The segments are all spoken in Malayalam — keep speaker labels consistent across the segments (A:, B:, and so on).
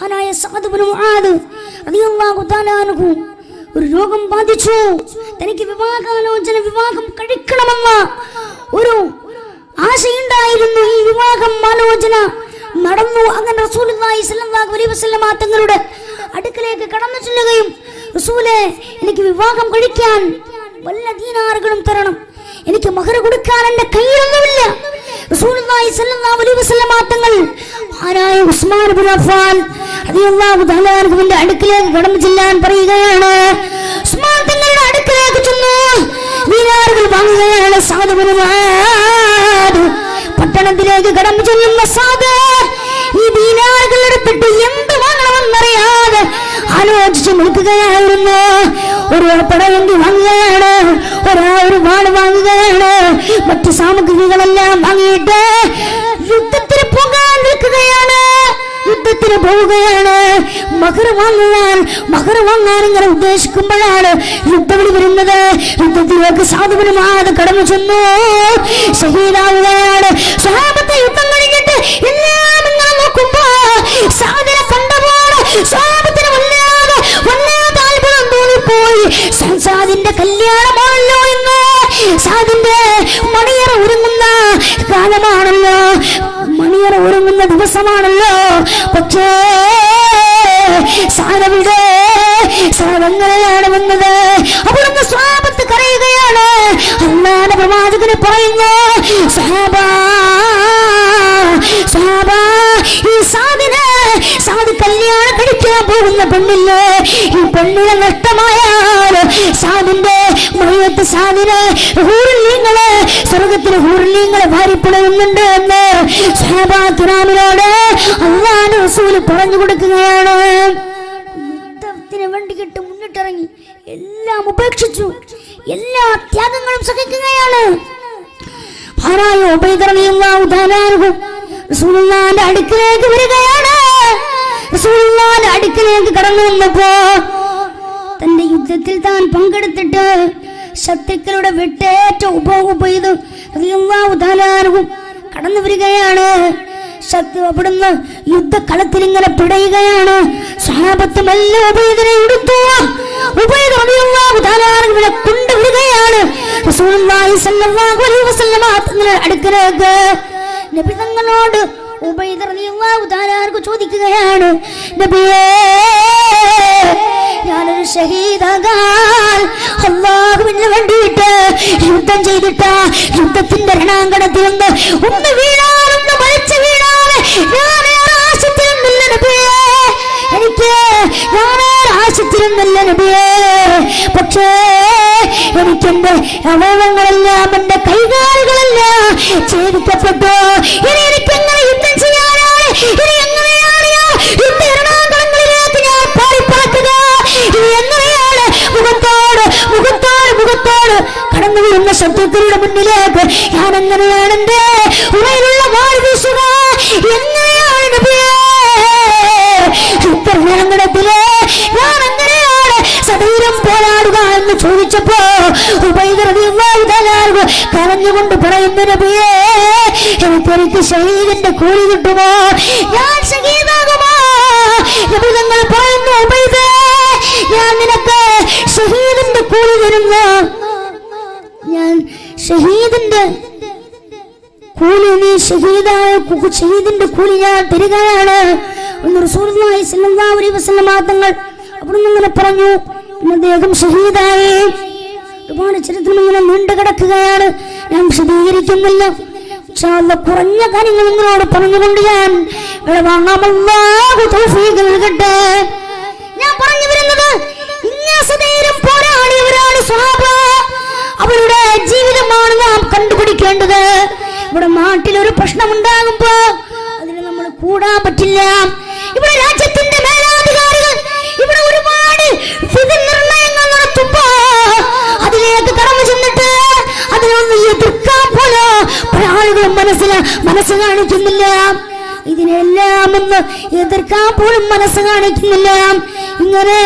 A: സഅദ് ഇബ്നു മുആദ് റളിയല്ലാഹു തആല അൻഹു ഒരു രോഗം ബാധിച്ചു. തനിക്ക് വിവാഹം കഴിക്കണമെന്ന ഒരു ആശയുണ്ടായിരുന്നു. ഈ വിവാഹം ആലോചന നടന്നു. അങ്ങനെ റസൂലുള്ളാഹി സ്വല്ലല്ലാഹു അലൈഹി വസല്ലമ തങ്ങളുടെ അടുക്കലേക്ക് കടന്നു ചെല്ലുകയും, റസൂലേ, എനിക്ക് വിവാഹം കഴിക്കാൻ വല്ല ദീനാറുകളും തരണം, എനിക്ക് മഹർ കൊടുക്കാൻ എന്റെ കയ്യിലൊന്നുമില്ല. റസൂലുള്ളാഹി സ്വല്ലല്ലാഹു അലൈഹി വസല്ലമ തങ്ങൾ മഹാനായ ഉസ്മാൻ ഇബ്നു അഫ്ഫാൻ റളിയല്ലാഹു തആല അൻഹുവിന്റെ അടുക്കലേക്ക് കടന്നു ചെല്ലാൻ പറയുകയാണ്. ഉസ്മാൻ തങ്ങളുടെ അടുക്കലേക്ക് ചെന്നു ദീനാറുകൾ വാങ്ങുകയാണ്. സഅദ് ഇബ്നു മുആദ് പട്ടണത്തിലേക്ക് കടന്നു ചെല്ലുന്ന സഅദ് ഈ ദീനാറുകൾ എടുത്തിട്ട് എന്ത് വാങ്ങണമെന്നറിയാതെ ആലോചിച്ച് നിൽക്കുകയായിരുന്നു. ഒരു പടവണ്ടി വാങ്ങുകയാണ്, ഒരു വാള് വാങ്ങുകയാണ്, മറ്റു സാമഗ്രികളെല്ലാം വാങ്ങിയിട്ട് യുദ്ധത്തിന് പോകാൻ നിൽക്കുകയാണ്. യുദ്ധത്തിന് പോവുകയാണ്. മഹർ വാങ്ങാൻ ഇങ്ങനെ ഉദ്ദേശിക്കുമ്പോഴാണ് യുദ്ധവിളി വരുന്നത്. യുദ്ധത്തിലേക്ക് സഅദ് ഇബ്നു മുആദ് കടന്നു ചെന്നു, ഷഹീദാവുകയാണ്. സ്വഹാബത്തെ യുദ്ധം കഴിഞ്ഞിട്ട് എല്ലാം ഇങ്ങനെ നോക്കുമ്പോ സഅദിനെ കണ്ടപ്പോൾ സ്വഹാബത്തിന് വല്ലാതെ അത്ഭുതം തോന്നിപ്പോയി. സഅദിന്റെ കല്യാണമാണല്ലോ ഇന്ന്, സഅദിന്റെ മണിയറ ഒരുങ്ങുന്ന കാലമാണല്ലോ, മണിയറ ഒരുങ്ങുന്ന ദിവസമാണല്ലോ. പക്ഷേ സാധനയാണ് വന്നത്. അവിടുന്ന് സ്വഹാബത്ത് കരയുകയാണ്. അല്ലാഹുവിന്റെ പ്രവാചകനെ പറയുന്നു, സഹാബാ, ഈ സാധു കല്യാണം കഴിക്കാൻ പോകുന്ന പെണ്ണില്ലേ, ഈ പെണ്ണിനെ നഷ്ടമായാൽ സാദിന്റെ മയ്യത്ത് സാദിനെ ഹൂറിലീങ്ങളെ സ്വർഗത്തിലെ ഹൂറിലീങ്ങളെ ഭാര്യപ്പെടുന്നുണ്ട് എന്ന് സഹാബാ കിറാമിനോട് അല്ലാഹുവിന്റെ റസൂൽ പറഞ്ഞു കൊടുക്കുകയാണ്. യുദ്ധത്തിന് വേണ്ടിയിട്ട് മുന്നിട്ടിറങ്ങി എല്ലാം ഉപേക്ഷിച്ചു, എല്ലാ ത്യാഗങ്ങളും സഹിക്കുകയാണ്. ഭാര്യ ഉബൈദ റളിയല്ലാഹു തആല അൻഹു റസൂലുള്ളാഹിന്റെ അടുക്കലേക്ക് വരികയാണ്. റസൂലുള്ളാഹിന്റെ അടുക്കലേക്ക് കടന്നു വന്നപ്പോ തന്റെ യുദ്ധത്തിൽ താൻ പങ്കെടുത്തിട്ട് ശത്രുക്കളുടെ വെട്ടേറ്റ ഉബൈദ റളിയല്ലാഹു തആല അൻഹു കടന്നു വരികയാണ്. ശത്രു അവിടുന്ന് യുദ്ധക്കളത്തിൽ ഇങ്ങനെ പിടയുകയാണ്. സ്വഹാബത്ത് മെല്ലെ ഉബൈദിനെ എടുത്തു. ഉബൈദ റളിയല്ലാഹു തആല അൻഹുവിനെ കൊണ്ടുവരികയാണ്. റസൂലുള്ളാഹി സ്വല്ലല്ലാഹു അലൈഹി വസല്ലമ തങ്ങളുടെ അടുക്കലേക്ക് നബി തങ്ങളോട് ഉബൈദ റളിയല്ലാഹു തആല അൻഹു ചോദിക്കുകയാണ്, നബിയേ, ഞാനൊരു ഷഹീദാകാൻ അല്ലാഹുവിന് വേണ്ടിയിട്ട് യുദ്ധം ചെയ്തിട്ട് യുദ്ധത്തിന്റെ രണാങ്കണത്തിൽ ഒന്ന് വീഴാൻ, ഒന്ന് മരിച്ചു വീഴാൻ ഞാനേറെ ആശിച്ചിരുന്നില്ല നബിയേ, ഞാനേറെ ആശിച്ചിരുന്നില്ല നബിയേ. പക്ഷേ എനിക്കെന്റെ അവയവങ്ങളെല്ലാം എന്റെ കൈകാലുകളെല്ലാം ഛേദിക്കപ്പെട്ടു. ഇനി എനിക്കെങ്ങനെ യുദ്ധം ചെയ്യാനാണ്? ഇനി എങ്ങനെയാണ് യുദ്ധ രണാങ്കണങ്ങളിലേക്ക് ഞാൻ പാറിപ്പാക്കുക? ഇനി എങ്ങനെയാണ് മുഖത്തോട് കടന്നു വീഴുന്ന ശത്രുക്കളുടെ മുന്നിലേക്ക് ഞാൻ എങ്ങനെയാണ് എന്റെ ഉറയിലുള്ള വാൾ വീശുക? എങ്ങനെയാണ് നബിയേ യുദ്ധ രണാങ്കണത്തിലെ ഞാൻ എങ്ങനെയാണ് സധൈര്യം പോരാടുക എന്ന് ചോദിച്ചപ്പോ ഉബൈദ റളിയല്ലാഹു തആല അൻഹു കരഞ്ഞുകൊണ്ട് പറയുന്നു, നബിയേ, എനിക്ക് ഷഹീദിന്റെ കൂലി കിട്ടുമോ? ഞാൻ ഷഹീദാകുമോ? നബി തങ്ങൾ പറയുന്നു, ഉബൈദേ, ഞാൻ നിനക്ക് ഷഹീദിന്റെ കൂലി തരുന്നു. ഞാൻ ഷഹീദിന്റെ കൂലി, നീ ഷഹീദിന്റെ കൂലി ഞാൻ തരികയാണ് എന്ന് റസൂലുള്ളാഹി സ്വല്ലല്ലാഹു അലൈഹി വസല്ലം തങ്ങൾ അവിടുന്ന് ഇങ്ങനെ പറഞ്ഞു. അദ്ദേഹം ഷഹീദായി. ഒരുപാട് ചരിത്രം ഇങ്ങനെ നീണ്ടു കിടക്കുകയാണ്, ഞാൻ വിശദീകരിക്കുന്നില്ല. കുറഞ്ഞ കാര്യങ്ങൾ നിങ്ങളോട് പറഞ്ഞുകൊണ്ട് ഞാൻ അല്ലാഹു തൗഫീഖ് നൽകട്ടെ. ഞാൻ പറഞ്ഞു വരുന്നത്, ഇങ്ങേരം പോരാടിയവരാണ് സ്വഹാബ. അവരുടെ ജീവിതമാണ് നാം കണ്ടുപിടിക്കേണ്ടത്. ഇവിടെ നാട്ടിലൊരു പ്രശ്നമുണ്ടാകുമ്പോ അതിന് നമ്മൾ കൂടാൻ പറ്റില്ല. ഇവിടെ രാജ്യത്തിന്റെ മേലാധികാരികൾ ഇവിടെ ഒരുപാട് നിർണയങ്ങൾ നടത്തുമ്പോ അതിലേക്ക് കടന്നു ചെന്നിട്ട് അതിനൊന്ന് എതിർക്കാൻ പോലെ പല ആളുകളും മനസ്സ് കാണിക്കുന്നില്ല. ഇതിനെല്ലാം ഒന്ന് എതിർക്കാൻ പോലും മനസ്സ് കാണിക്കുന്നില്ല. ഇങ്ങനെ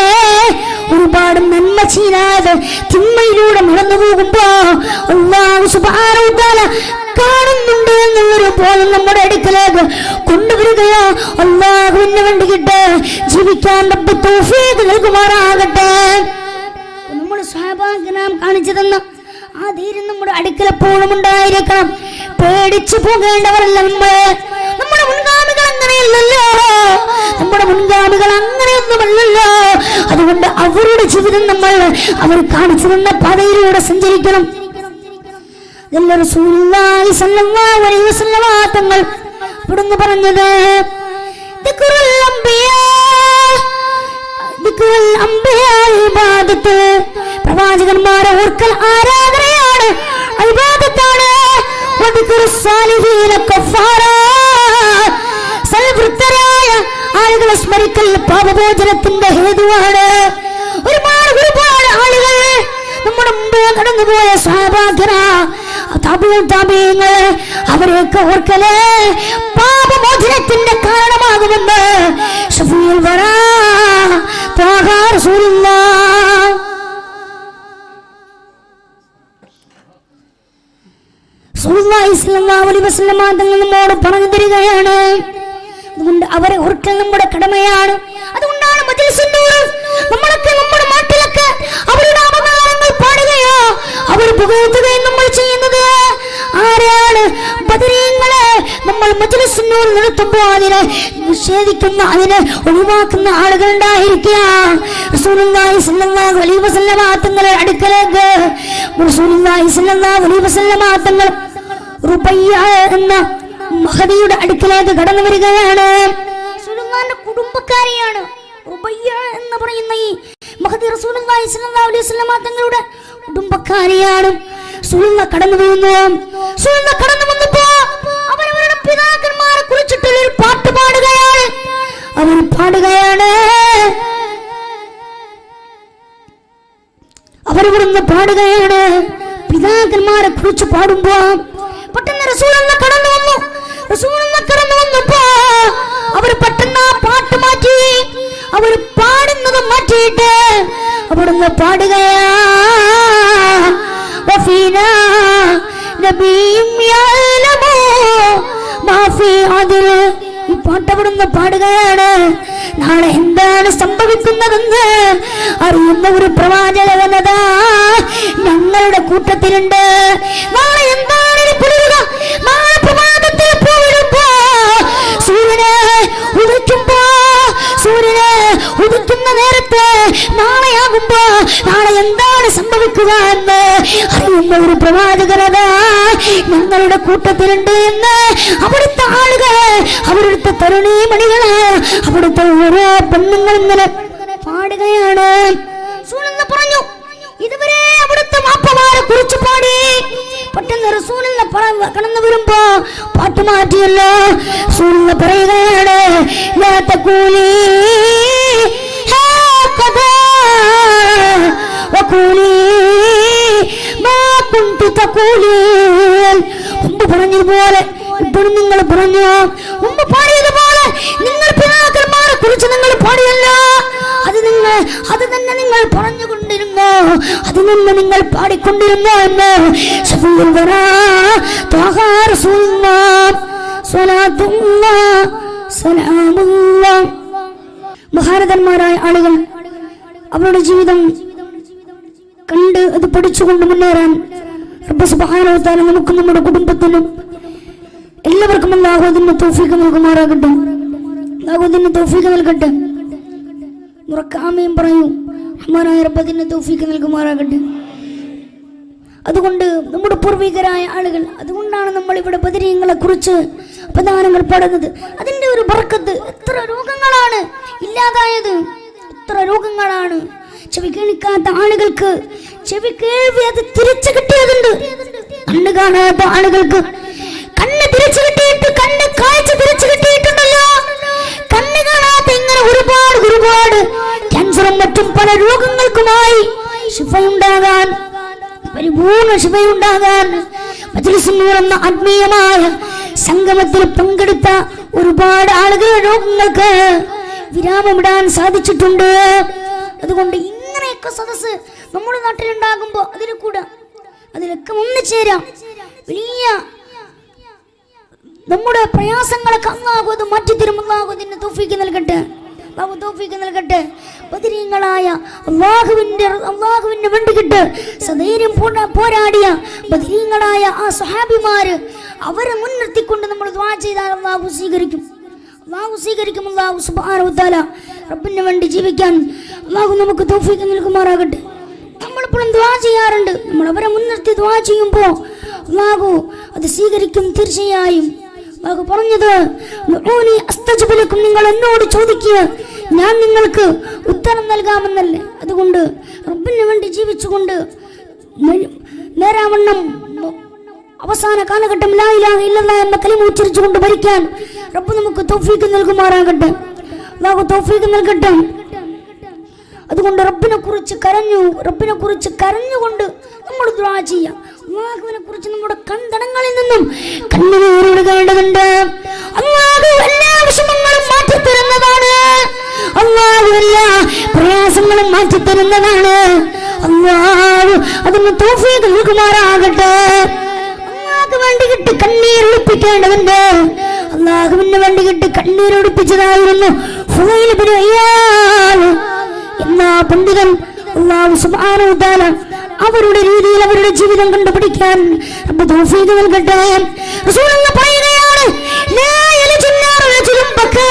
A: ഒരുപാട് നന്മ ചെയ്യാതെ തിന്മയിലൂടെ നടന്നു പോകുമ്പോ അല്ലാഹു സുബ്ഹാനഹു വ തആല കാണുന്നുണ്ട് എന്നുള്ളൊരു ബോധം നമ്മുടെ അടുക്കലേക്ക് കൊണ്ടുവരികയോ അല്ലാഹുവിന് വേണ്ടിയിട്ട് ജീവിക്കാൻ റബ്ബ് തൗഫീഖ് നൽകുമാറാകട്ടെ. നമ്മുടെ സ്വഹാബാക്ക് നാം കാണിച്ചു തന്ന ആ ധൈര്യം നമ്മുടെ അടുക്കൽ എപ്പോഴും ഉണ്ടായിരിക്കണം. പേടിച്ചു പോകേണ്ടവരല്ല നമ്മൾ. നമ്മുടെ മുൻഗാമികൾ അങ്ങനെയല്ലല്ലോ, നമ്മുടെ മുൻഗാമികൾ അങ്ങനെയൊന്നുമല്ലല്ലോ. അതുകൊണ്ട് അവരുടെ ജീവിതം നമ്മൾ അവർ കാണിച്ചു തന്ന പാതയിലൂടെ സഞ്ചരിക്കണം. റസൂലുള്ളാഹി സ്വല്ലല്ലാഹു അലൈഹി വസല്ലം തങ്ങൾ ഇവിടുന്ന് പറഞ്ഞത് പ്രവാചകന്മാരെ ഓർക്കൽ ആരാധനയാണ്, ഇബാദത്താണ്. സൽവൃത്തരായ ആളുകളെ സ്മരിക്കൽ പാപമോചനത്തിന്റെ ഹേതുവാണ്. ഒരുപാട് ആളുകൾ നമ്മുടെ മുമ്പ് കടന്നുപോയ സ്വഹാബാക്കള അവരെയൊക്കെ ഓർക്കല് പാപമോചനത്തിന്റെ കാരണമാകുമെന്ന് ശഫീഉൽ വറാ ത്വാഹ റസൂലുള്ളാഹ് സ്വല്ലല്ലാഹു അലൈഹി വസല്ലം തങ്ങൾ നമ്മോട് പറഞ്ഞു തരികയാണ്. അതുകൊണ്ട് അവരെ ഓർക്കൽ നമ്മുടെ കടമയാണ്. അതുകൊണ്ടാണ് മജ്‌ലിസുൻ നൂർ നമ്മളൊക്കെ നമ്മുടെ നാട്ടിലൊക്കെ അവരുടെ അപമാനങ്ങൾ പാടുകയോ അവർ പുകഴ്ത്തുകയോ നമ്മൾ ചെയ്യുന്നത്. ആരാണ്? ബദരീങ്ങളെ നമ്മൾ മജ്‌ലിസുൻ നൂർ നടത്തുമ്പോൾ അതിനെ നിഷേധിക്കുന്ന, അതിനെ ഒഴിവാക്കുന്ന ആളുകൾ ഉണ്ടായിരിക്കുക. റസൂലുള്ളാഹി സ്വല്ലല്ലാഹു അലൈഹി വസല്ലം തങ്ങളുടെ അടുക്കലേക്ക് റസൂലുള്ളാഹി സ്വല്ലല്ലാഹു അലൈഹി വസല്ലം തങ്ങൾ റുബയ്യ എന്ന മഹദിയുടെ അടുക്കലേക്ക് കടന്നു വരികയാണ്. റസൂലുള്ളാഹിന്റെ കുടുംബക്കാരിയാണ് റുബയ്യ എന്ന് പറയുന്ന ഈ മഹദി. റസൂലുള്ളാഹി സ്വല്ലല്ലാഹു അലൈഹി വസല്ലം തങ്ങളുടെ കുടുംബക്കാരിയാണ്. റസൂലുള്ളാഹി കടന്നു വന്നപ്പോ അവരവരുടെ പിതാക്കന്മാരെ കുറിച്ചിട്ടുള്ള ഒരു പാട്ട് പാടുകയാണ്. അവർ അവരിവിടുന്ന് പാടുകയാണ്. പിതാക്കന്മാരെ കുറിച്ച് പാടുമ്പോ പെട്ടെന്ന് റസൂലുള്ളാഹി കടന്നു വന്നപ്പോ അവർ പെട്ടെന്ന് ആ പാട്ട് മാറ്റി, അവർ പാടുന്നത് മാറ്റിയിട്ട് അവിടുന്ന് പാടുകയാ. വഫീനാ നബിയ്യും യഅലമു മാ ഫീ അദിൽ. ഈ പാട്ട് അവിടുന്ന് പാടുകയാണ്. നാളെ എന്താണ് സംഭവിക്കുന്നതെന്ന് അറിയുന്ന ഒരു പ്രവാചകനതാ ഞങ്ങളുടെ കൂട്ടത്തിലുണ്ട്. നാളെ എന്താണ് പുലരുക? നാളെ പ്രഭാതത്തിൽ പോയിടുമ്പോ സൂര്യനെ ഉദിക്കുന്ന നേരത്തെ നാളെയാകുമ്പോ നാളെ എന്താണ് സംഭവിക്കുക എന്ന് അറിയുന്ന ഒരു പ്രവാചകനതാ ഞങ്ങളുടെ കൂട്ടത്തിലുണ്ട് എന്ന് അവിടുത്തെ ആളുകൾ, അവിടുത്തെ തരുണീമണികള്, അവിടുത്തെ ഓരോ പെണ്ണുങ്ങൾ ഇങ്ങനെ പാടുകയാണ്. പറഞ്ഞു ഇതുവരെ അവിടുത്തെ മാപ്പമാരെ കുറിച്ച് പാടി. പെട്ടെന്ന് റസൂലുള്ളാഹി കടന്നു വരുമ്പോ പാട്ട് മാറ്റിയല്ലോ. റസൂലുള്ളാഹി പറയുകയാണ് ലാ തഖൂലി ഹഖദാ വഖൂലി മാ കുൻതു തഖൂലീൻ. മുമ്പ് പറഞ്ഞതുപോലെ ഇപ്പോഴും നിങ്ങൾ പറഞ്ഞു. മുമ്പ് പാടിയതുപോലെ നിങ്ങൾ പിതാക്കന്മാരെ കുറിച്ച് നിങ്ങൾ പാടിയല്ലോ. അത് തന്നെ നിങ്ങൾ പറഞ്ഞുകൊണ്ടിരുന്നു, അത് തന്നെ നിങ്ങൾ പാടിക്കൊണ്ടിരുന്നു എന്ന് ശഫീഉൽ വറാ ത്വാഹ റസൂലുള്ളാഹി സ്വല്ലല്ലാഹു സലാമുല്ലാഹ്. മഹാരഥന്മാരായ ആളുകൾ അവരുടെ ജീവിതം കണ്ട് അത് പഠിച്ചുകൊണ്ട് മുന്നേറാൻ റബ്ബ് സുബ്ഹാനഹു വ തആല നമുക്കും നമ്മുടെ കുടുംബത്തിനും എല്ലാവർക്കും അല്ലാഹു അതിന് തൗഫീഖ് നൽകുമാറാകട്ടെ. അല്ലാഹു അതിന് തൗഫീഖ് നൽകട്ടെ. ആമീൻ പറയൂ. റഹ്മാനായ റബ്ബ് അതിന് തൗഫീഖ് നൽകുമാറാകട്ടെ. അതുകൊണ്ട് നമ്മുടെ പൂർവികരായ ആളുകൾ, അതുകൊണ്ടാണ് നമ്മൾ ഇവിടെ ബദരീങ്ങളെ കുറിച്ച് പ്രധാനങ്ങൾ പാടുന്നത്. അതിന്റെ ഒരു ബർക്കത്ത്. എത്ര രോഗങ്ങളാണ് ഇല്ലാതായത്, എത്ര രോഗങ്ങളാണ്. ചെവി കേൾക്കാത്ത ആളുകൾക്ക് ചെവി കേൾവി അത് തിരിച്ചു കിട്ടിയതുണ്ട്. കണ്ണ് കാണാത്ത ആളുകൾക്ക് കണ്ണ് തിരിച്ചു കിട്ടിയിട്ട്, കണ്ണ് കാഴ്ച തിരിച്ചു കിട്ടിയിട്ടുണ്ടല്ലോ. കണ്ണ് കാണാത്ത ഇങ്ങനെ ഒരുപാട് ക്യാൻസറും മറ്റും പല രോഗങ്ങൾക്കുമായി ശിഫയുണ്ടാകാൻ, പരിപൂർണ ശിഫയുണ്ടാകാൻ മജ്‌ലിസുൻ നൂർ എന്ന ആത്മീയമായ സംഗമത്തിൽ പങ്കെടുത്ത ഒരുപാട് ആളുകളുടെ രോഗങ്ങൾക്ക് വിരാമമിടാൻ സാധിച്ചിട്ടുണ്ട്. അതുകൊണ്ട് ഇങ്ങനെയൊക്കെ സദസ്സ് നമ്മുടെ നാട്ടിലുണ്ടാകുമ്പോൾ അതിലൊക്കെ ഒന്നുചേരാം. വലിയ നമ്മുടെ പ്രയാസങ്ങളൊക്കെ അല്ലാഹു അത് മാറ്റിത്തരും. അല്ലാഹു അതിന് തൗഫീഖ് നൽകട്ടെ. അല്ലാഹു തൗഫീഖ് നൽകട്ടെ. ബദരീങ്ങളായ അല്ലാഹുവിന്റെ വേണ്ടിയിട്ട് സധൈര്യം പോരാടിയ ബദരീങ്ങളായ ആ സ്വഹാബിമാര് അവരെ മുൻനിർത്തിക്കൊണ്ട് നമ്മൾ ദുആ ചെയ്താൽ അല്ലാഹു സ്വീകരിക്കും. അല്ലാഹു സുബ്ഹാനഹു വ തആല റബ്ബിന് വേണ്ടി ജീവിക്കാൻ അല്ലാഹു നമുക്ക് തൗഫീഖ് നൽകുമാറാകട്ടെ. നമ്മളിപ്പോഴും ദുആ ചെയ്യാറുണ്ട്. നമ്മൾ അവരെ മുൻനിർത്തി ദുആ ചെയ്യുമ്പോൾ അല്ലാഹു അത് സ്വീകരിക്കും തീർച്ചയായും. അല്ലാഹു പറഞ്ഞത് അസ്തജിബ് ലക്കും, നിങ്ങൾ എന്നോട് ചോദിക്കുക, ഞാൻ നിങ്ങൾക്ക് ഉത്തരം നൽകാമെന്നല്ലേ. അതുകൊണ്ട് റബ്ബിന് വേണ്ടി ജീവിച്ചുകൊണ്ട് നേരാവണ്ണം അവസാന കാലഘട്ടം ലാ ഇലാഹ ഇല്ലല്ലാഹ് എന്ന കലിമ ഉച്ചരിച്ചുകൊണ്ട് ഭരിക്കാൻ റബ്ബ് നമുക്ക് തൗഫീഖ് നൽകുമാറാകട്ടെ. അല്ലാഹു തൗഫീഖ് നൽകട്ടെ. അതുകൊണ്ട് റബ്ബിനെ കുറിച്ച് കരഞ്ഞുകൊണ്ട് നമ്മൾ ദുആ ചെയ്യാം. അല്ലാഹുവിനെ കുറിച്ച് നമ്മുടെ കൺതടങ്ങളിൽ നിന്നും കണ്ണുനീരൊഴുകേണ്ടതുണ്ട്. അല്ലാഹു എല്ലാ വിഷമങ്ങളും മാറ്റിത്തരുന്നതാണ്. അല്ലാഹു എല്ലാ പ്രയാസങ്ങളും മാറ്റിത്തരുന്നതാണ്. അല്ലാഹു അതിന് തൗഫീഖ് നൽകുമാറാകട്ടെ. അല്ലാഹുവിന് വേണ്ടിയിട്ട് കണ്ണീരൊളിപ്പിക്കേണ്ടതുണ്ട്. അല്ലാഹുവിന് വേണ്ടിയിട്ട് കണ്ണീരൊളിപ്പിച്ചതായിരുന്നു ഫുളൈൽ ഇബ്നു ഇയാദ് എന്ന പണ്ഡിതൻ. അല്ലാഹു സുബ്ഹാനഹു വ തആല അവരുടെ രീതിയിൽ അവരുടെ ജീവിതം കണ്ടുപിടിക്കാൻ റബ്ബ് തൗഫീഖ് നൽകട്ടെ. റസൂലുള്ളാഹി പറയുകയാണ്, ലാ യൽജുന്നാറു റജുലുൻ ബക്കാ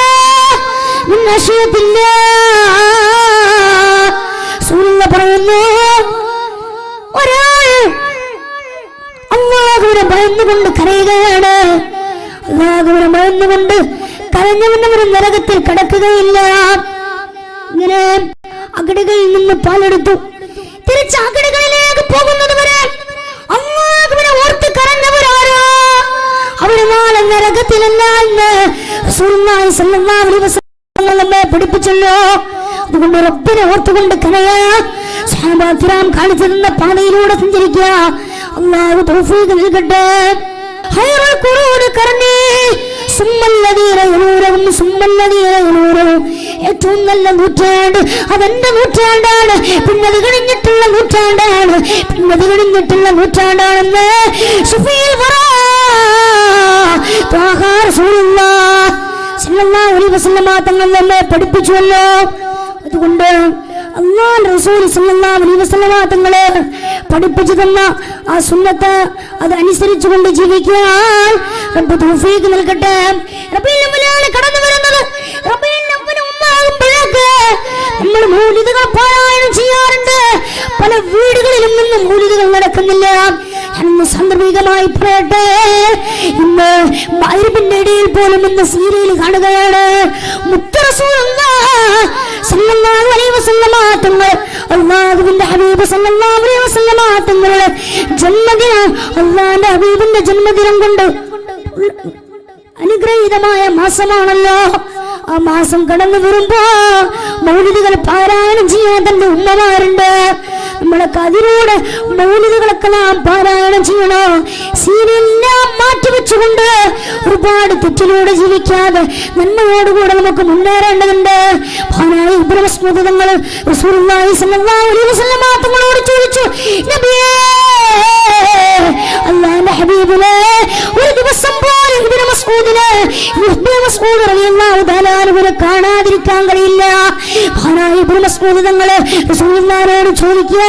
A: മിൻ അശിയത്തില്ലാഹ്. റസൂലുള്ളാഹി പറയുന്നു, ഒരാൾ അല്ലാഹുവിനെ ഭയന്നുകൊണ്ട് കരയുകയാണ്. അല്ലാഹുവിനെ ഭയന്നുകൊണ്ട് കരഞ്ഞവനവർ നരകത്തിൽ കടക്കുകയില്ല. ഇങ്ങനെ അകടകളിൽ നിന്ന് പാലെടുത്തു തിരിച്ച് അകടകളിലേക്ക് പോകുന്നത് വരെ അല്ലാഹുവിനെ ഓർത്ത് കരഞ്ഞവരാരോ അവര് നാളെ നരകത്തിലല്ല എന്ന് റസൂലുള്ളാഹി സ്വല്ലല്ലാഹു അലൈഹി വസല്ലം നമ്മെ പഠിപ്പിച്ചല്ലോ. അതുകൊണ്ട് റബ്ബിനെ ഓർത്തുകൊണ്ട് കരയാ, സ്വഹാബാ കിറാം കാണിച്ചു തന്ന പാതയിലൂടെ സഞ്ചരിക്കുക. അല്ലാഹു തൗഫീഖ് നൽകട്ടെ. ഖൈറുൽ ഖുറൂനി ഖർനി ഏറ്റവും നല്ല നൂറ്റാണ്ട് അതെന്റെ നൂറ്റാണ്ടാണ്. പിന്നത് കഴിഞ്ഞിട്ടുള്ള നൂറ്റാണ്ടാണെന്ന് തങ്ങൾ നമ്മെ പഠിപ്പിച്ചുവല്ലോ. അതുകൊണ്ട് അല്ലാഹുവിന്റെ റസൂൽ സല്ലല്ലാഹു അലൈഹി വസല്ലം തങ്ങളെ പഠിപ്പിച്ചു തന്ന ആ സുന്നത്ത് അത് അനുസരിച്ചുകൊണ്ട് ജീവിക്കാൻ റബ്ബ് തൗഫീഖ് നൽകട്ടെ. റബീഉൽ അവ്വലാണ് കടന്നു വരുന്നത്. റബീഉൽ അവ്വൽ ഒന്നാകുമ്പോഴേക്ക് നമ്മൾ മൗലിദുകൾ പാരായണം ചെയ്യാറുണ്ട്. പല വീടുകളിലും നിന്ന് മൗലിദുകൾ നടക്കുന്നില്ല. എന്ന് സാന്ദർഭികമായി പറയട്ടെ, ഇന്ന് മഗ്‌രിബിന്റെ ഇടയിൽ പോലും ഇന്ന് സീരിയൽ കാണുകയാണ്. മുത്ത് റസൂലുള്ളാഹി സല്ലല്ലാഹു അലൈഹി വസല്ലം തങ്ങൾ അല്ലാഹുവിന്റെ ഹബീബ് സല്ലല്ലാഹു അലൈഹി വസല്ലം തങ്ങളുടെ ജന്മദിനം അല്ലാഹുവിന്റെ ഹബീബിന്റെ ജന്മദിനം കൊണ്ട് അനുഗ്രഹീതമായ മാസമാണല്ലോ. ആ മാസം കടന്നു വരുമ്പോ മൗലിദുകൾ പാരായണം ചെയ്യാൻ തന്റെ ഉമ്മമാരുണ്ട്. നമ്മളൊക്കെ അതിലൂടെ മൗലിദുകളൊക്കെ നാം പാരായണം ചെയ്യണോ. സീരിയലെല്ലാം മാറ്റിവെച്ചുകൊണ്ട് ഒരുപാട് തെറ്റിലൂടെ ജീവിക്കാതെ നന്മയോടുകൂടെ നമുക്ക് മുന്നേറേണ്ടതുണ്ട്. മഹാനായ ഇബ്നു മസ്ഊദ് തങ്ങൾ റസൂലുള്ളാഹി സ്വല്ലല്ലാഹു അലൈഹി വസല്ലം തങ്ങളോട് ചോദിച്ചു, നബിയേ, അല്ലാഹുവിന്റെ ഹബീബിനെ ഒരു ദിവസം പോലും ഇബ്നു മസ്ഊദ് റളിയല്ലാഹു തആല അൻഹുവിനെ കാണാതിരിക്കാൻ കഴിയില്ല. മഹാനായ ഇബ്നു മസ്ഊദ് തങ്ങൾ റസൂലുള്ളാഹിയോട് ചോദിക്കുക,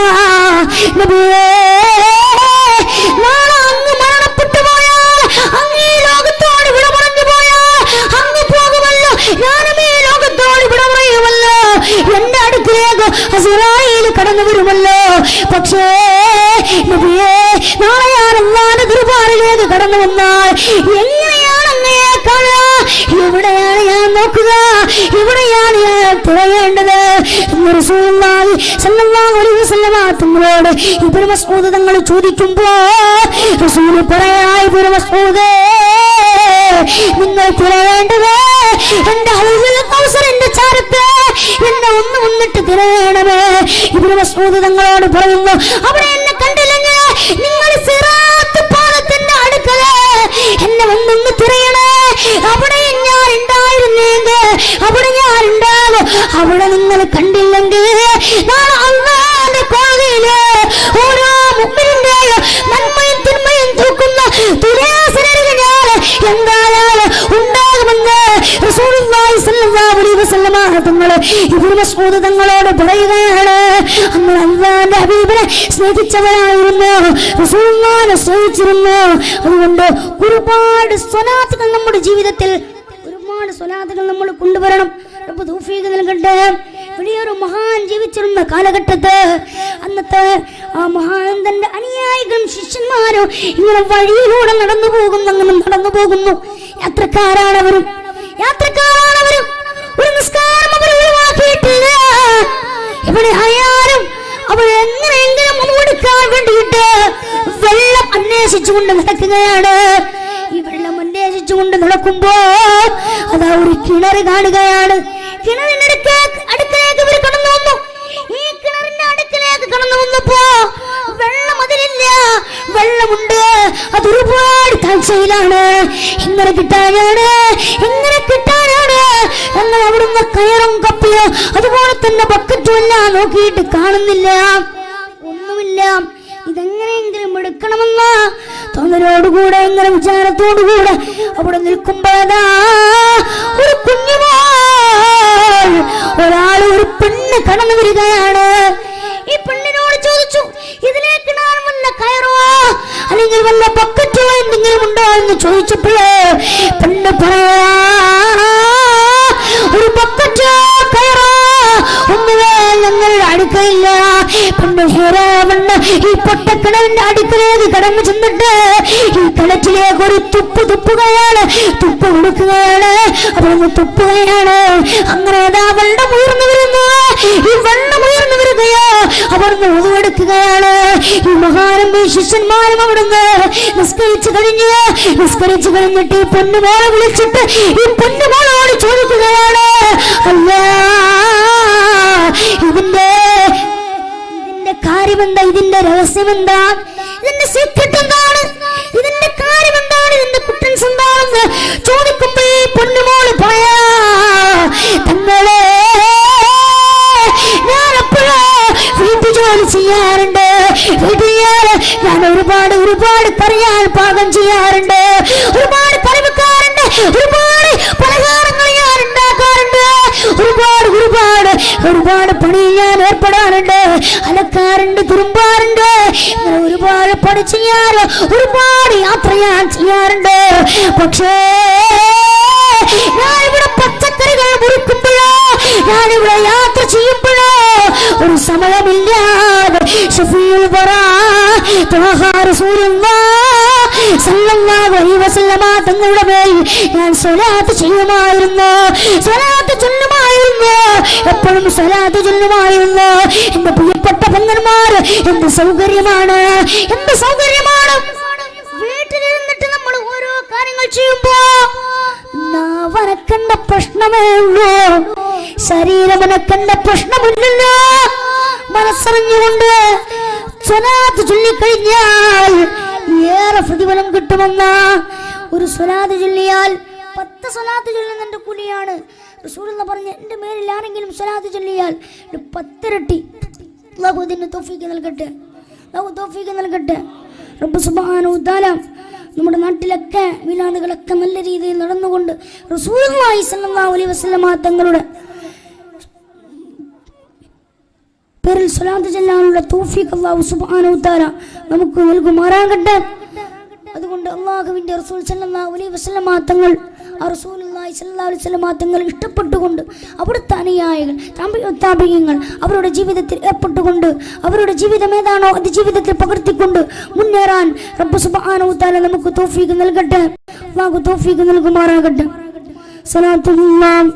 A: നബിയേ, നാളെ അങ്ങ് മരണപ്പെട്ടു പോയാൽ, അങ്ങ് ഈ ലോകത്തോട് വിട പറഞ്ഞു പോയാൽ അങ്ങ് പോകുമല്ലോ, ഞാനും ഈ ലോകത്തോട് വിട പറയുമല്ലോ, എന്റെ അടുക്കിലേക്ക് അസ്റായീൽ കടന്നു വരുമല്ലോ. പക്ഷേ നബിയേ, നാളെ ഞാൻ അല്ലാഹുവിന്റെ ദർബാറിലേക്ക് കടന്നു വന്നാൽ എങ്ങനെയാണ് അങ്ങയെ കാണുക? എവിടെയാണ് ഞാൻ നോക്കുക? എവിടെയാണ് ഞാൻ തിരയേണ്ടത്? റസൂലുള്ളാഹി സ്വല്ലല്ലാഹു അലൈഹി വസല്ലം തങ്ങളോട് ഇബ്നു മസ്ഊദ് തങ്ങൾ ചോദിക്കുമ്പോ റസൂൽ പറയാ, ഇബ്നു മസ്ഊദ്, നിങ്ങൾ തിരയേണ്ടത് എന്റെ ഹൗസുൽ കൗസറിന്റെ ചാരത്ത് എന്നെ ഒന്ന് വന്നിട്ട് തിരയണമേ. ഇബ്നു മസ്ഊദ് തങ്ങളോട് പറയുന്നു, അവിടെ എന്നെ കണ്ടില്ലെങ്കിൽ നിങ്ങൾ സിറാത്ത് പാലത്തിന്റെ അടുക്കൽ എന്നെ ഒന്നൊന്ന് തിരയണേ. അവിടെ ഞാൻ ഉണ്ടായിരുന്നെങ്കിൽ അവിടെ ഞാൻ ഉണ്ടാകും. അവിടെ നിങ്ങൾ കണ്ടില്ലെങ്കിൽ നാളെ അല്ലാഹുവിന്റെ കോടതിയില് ഓരോ മുഅ്മിനിന്റെയും നന്മയും തിന്മയും തൂക്കുന്ന തുലാസിനരികെ ഞാൻ എന്തായാലും ഉണ്ടാകുമെന്ന് റസൂലുള്ളാഹി സ്വല്ലല്ലാഹു അലൈഹി വസല്ലം തങ്ങള് ഇബ്നു മസ്ഊദ് തങ്ങളോട് പറയുകയാണ്, അന്ന് അല്ലാഹുവിന്റെ ഹബീബിനെ സ്നേഹിച്ചവരായിരുന്നു, റസൂലുള്ളാഹിനെ സ്നേഹിച്ചിരുന്നു. അതുകൊണ്ട് ഒരുപാട് സ്വലാത്തുകൾ നമ്മുടെ ജീവിതത്തിൽ, ഒരുപാട് സ്വലാത്തുകൾ നമ്മൾ കൊണ്ടുവരണം. റബ്ബ് തൗഫീഖ് നൽകട്ടെ. വലിയൊരു മഹാൻ ജീവിച്ചിരുന്ന കാലഘട്ടത്ത് അന്നത്തെ ആ മഹാൻ തന്റെ അനുയായികളും ശിഷ്യന്മാരും ഇങ്ങനെ വഴിയിലൂടെ നടന്നു പോകുന്നു. യാത്രക്കാരാണവരും. ഒരു നിസ്കാരം അവർ ഒഴിവാക്കിയിട്ടില്ല. ഇവിടെ ആയാലും അവർ എങ്ങനെയെങ്കിലും ഒന്നുകൊടുക്കാൻ വേണ്ടിയിട്ട് വെള്ളം അന്വേഷിച്ചുകൊണ്ട് നടക്കുകയാണ്. ഈ വെള്ളം അന്വേഷിച്ചുകൊണ്ട് നടക്കുമ്പോ അതാ ഒരു കിണർ കാണുകയാണ്. കിണറിന്റെ അടുക്കലേക്ക് ഇവർ കടന്നു വന്നു. ഈ കിണറിന്റെ അടുക്കലേക്ക് കടന്നു വന്നപ്പോ വെള്ളം അതിലില്ല, വെള്ളമുണ്ട്, അത് ഒരുപാട് താഴ്ചയിലാണ്. എങ്ങനെ കിട്ടാനാണ് ഞങ്ങൾ അവിടുന്ന് കയറും കപ്പിയോ അതുപോലെ തന്നെ ബക്കറ്റും എല്ലാം നോക്കിയിട്ട് കാണുന്നില്ല, ഒന്നുമില്ല. ഇതെങ്ങനെയെങ്കിലും എടുക്കണമെന്ന തോന്നലോടുകൂടെ, എങ്ങനെ വിചാരത്തോടുകൂടെ അവിടെ നിൽക്കുമ്പോഴാ ഒരു കുഞ്ഞുമോൾ, ഒരു പെണ്ണ് കടന്നു വരികയാണ്. ഈ പെണ്ണിനോട് ചോദിച്ചു, ഇതിലേക്ക് ഞാൻ വല്ല കയറോ അല്ലെങ്കിൽ വല്ല ബക്കറ്റോ എന്തെങ്കിലും ഉണ്ടോ എന്ന് ചോദിച്ചപ്പോഴേ പെണ്ണ് പറയാ, ഒരു ബക്കറ്റോ കയറോ ഒന്നുമേ ഞങ്ങളുടെ അടുക്കയില്ല. പെണ്ണ് ഹേരാവണ്ണ് ഈ പൊട്ടക്കിണറിന്റെ അടുക്കലേക്ക് കടന്നു ചെന്നിട്ട് ഈ കിണറ്റിലേക്ക് ഒരു തുപ്പുകയാണ്, തുപ്പ് കൊടുക്കുകയാണ്, അവിടുന്ന് തുപ്പുകയാണ്. അങ്ങനെ വെള്ളം ഉയർന്നു വരുന്നു. ഈ വെള്ളം ഉയർന്നു വരികയോ അവിടുന്ന് ഒതുവെടുക്കുകയാണ്. ഈ മഹാനും ഈ ശിഷ്യന്മാരും അവിടുന്ന് നിസ്കരിച്ചു കഴിഞ്ഞിട്ട് ഈ പൊന്നുമോളെ വിളിച്ചിട്ട് ഈ പൊന്നുമോളോട് ചോദിക്കുകയാണ്, അല്ലാ ഇതിന്റെ കാര്യമെന്താ, ഇതിന്റെ രഹസ്യമെന്താ, ഇതിന്റെ സീക്രട്ട് എന്താണ്, ഇതിന്റെ കാര്യമെന്താണ്, ഇതിന്റെ കുട്ടൻസ് എന്താണെന്ന് ചോദിക്കുമ്പോ ഈ പൊന്നുമോള് പറയാ, തങ്ങളെ ഞാൻ എപ്പോഴോ വീട്ടു ജോലി ചെയ്യാറുണ്ട്, ഞാൻ ഒരുപാട് കറിയാൻ പാകം ചെയ്യാറുണ്ട്, ഒരുപാട് കറി വെക്കാറുണ്ട്, ഒരുപാട് പലഹാരങ്ങൾ ഞാൻ ഉണ്ടാക്കാറുണ്ട്, ഒരുപാട് പണി ഞാൻ ഏർപ്പെടാറുണ്ട്, അലക്കാറുണ്ട്, തുരുമ്പാറുണ്ട്, ഒരുപാട് പണി ചെയ്യാറ്, ഒരുപാട് യാത്ര ഞാൻ ചെയ്യാറുണ്ട്. പക്ഷേ ഞാനിവിടെ പച്ചക്കറികൾ മുറിക്കുമ്പോഴോ, ഞാനിവിടെ യാത്ര ചെയ്യുമ്പോഴോ ഒരു സമയമില്ലാതെ ഷഫീഉൽ വറാ സല്ലല്ലാഹു അലൈഹി വസല്ലമ തങ്ങളുടെ മേൽ ഞാൻ സ്വലാത്ത് ചെയ്യുമായിരുന്നു, സ്വലാത്ത് ചൊല്ലുമായിരുന്നു, എപ്പോഴും സ്വലാത്ത് ചൊല്ലുമായിരുന്നു. എന്റെ പ്രിയപ്പെട്ട പെങ്ങന്മാർ, എന്ത് സൗകര്യമാണ്. വീട്ടിലിരുന്നിട്ട് നമ്മൾ ഓരോ കാര്യങ്ങൾ ചെയ്യുമ്പോ നാവനക്കണ്ട പ്രശ്നമേ ഉള്ളൂ, ശരീരമനക്കണ്ട പ്രശ്നമില്ലല്ലോ. മനസ്സറിഞ്ഞുകൊണ്ട് സ്വലാത്ത് ചൊല്ലിക്കഴിഞ്ഞാൽ ഏറെ പ്രതിഫലം കിട്ടുമെന്ന ഒരു സ്വലാത്ത് ചൊല്ലിയാൽ 10 സ്വലാത്ത് ചൊല്ലുന്നതിന്റെ കൂലിയാണ് റസൂലുള്ളാഹി പറഞ്ഞ, എന്റെ മേലിൽ ആരെങ്കിലും സ്വലാത്ത് ചൊല്ലിയാൽ 10 ഇരട്ടി. അല്ലാഹു ഇതിന് തൗഫീഖ് നൽകട്ടെ. റബ്ബ് സുബ്ഹാനഹു വ തആല നമ്മുടെ നാട്ടിലൊക്കെ മിലാദുകളൊക്കെ നല്ല രീതിയിൽ നടന്നുകൊണ്ട് റസൂലുള്ളാഹി സ്വല്ലല്ലാഹു അലൈഹി വസല്ലമ തങ്ങളുടെ പേരിൽ സ്വലാത്ത് ചൊല്ലാനുള്ള തൗഫീഖ് അല്ലാഹു സുബ്ഹാനഹു വ തആല നമുക്ക് നൽകുമാറാകട്ടെ. അതുകൊണ്ട് അല്ലാഹുവിന്റെ റസൂൽ സ്വല്ലല്ലാഹു അലൈഹി വസല്ലമ തങ്ങൾ, റസൂലുള്ളാഹി സ്വല്ലല്ലാഹു അലൈഹി വസല്ലമ തങ്ങൾ ഇഷ്ടപ്പെട്ടുകൊണ്ട് അവിടുത്തെ അനുയായികൾ താബിഈങ്ങൾ അവരുടെ ജീവിതത്തിൽ ഏർപ്പെട്ടുകൊണ്ട് അവരുടെ ജീവിതം ഏതാണോ അത് ജീവിതത്തിൽ പകർത്തിക്കൊണ്ട് മുന്നേറാൻ റബ്ബ് സുബ്ഹാനഹു വ തആല നമുക്ക് തൗഫീഖ് നൽകട്ടെ. അല്ലാഹു തൗഫീഖ് നൽകുമാറാകട്ടെ. സലാത്തുല്ലാഹി